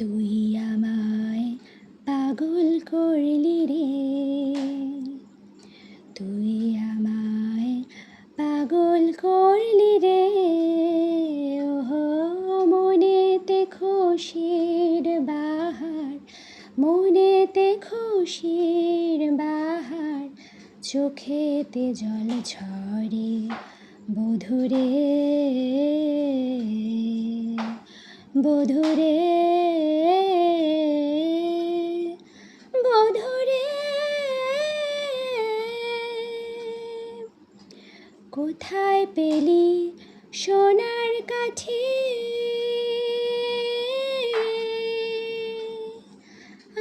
তুই আমায় পাগল করলি রে, তুই আমায় পাগল করলি রে। ওহো মনেতে খুশির বাহার, মনেতে খুশির বাহার, চোখেতে জল ঝরে বধুরে, বধুরে, বধুরে। কোথায় পেলি সোনার কাঠি,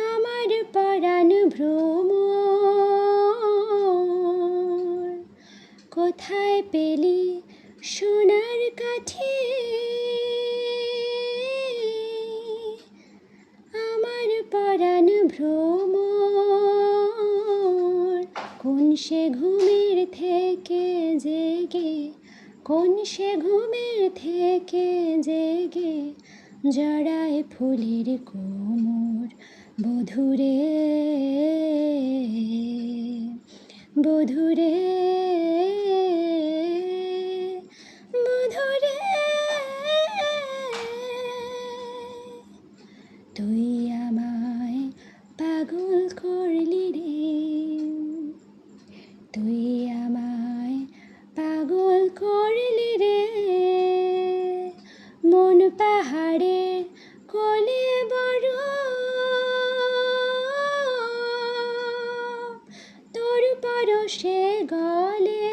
আমার পরাণ ভ্রমর? কোথায় পেলি সোনার কাঠি, আমার পরাণ ভ্রমর? কোন সে ঘুমের থেকে জেগে, কোন সে ঘুমের থেকে জেগে জড়ায় ফুলের কোমর বধুরে, বধুরে, বধুরে। তুই আমায় পাগল করলি রে, তুই আমায় পাগল করলি রে। মন পাহাড়ের কোলে বড়, তোর পরশে গলে।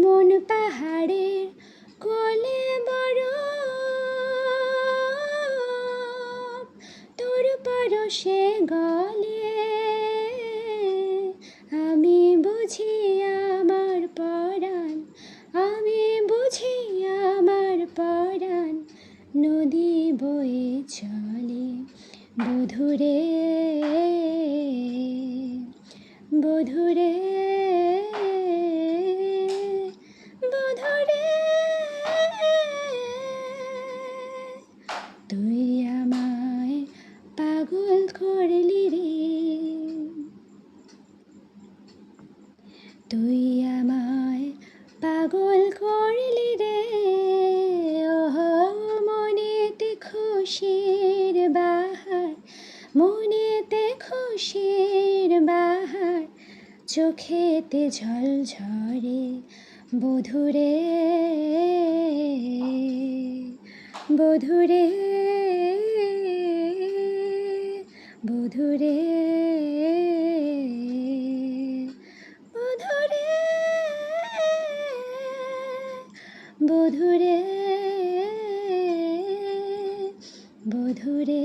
মন পাহাড়ের কোলে বড়, তোর পরশে গলে। আমি বুঝি আমার পরাণ, আমি বুঝি আমার পরাণ নদী বয়ে চলে বধুরে, বধুরে, বধুরে। তুই আমায় পাগল করলি রে, তুই আমায় পাগল করলি রে। ওহো মনেতে খুশির বাহার, মনেতে খুশির বাহার, চোখেতে জল ঝরে বধুরে, বধুরে, বধুরে, বধুরে, বধুরে, বধুরে।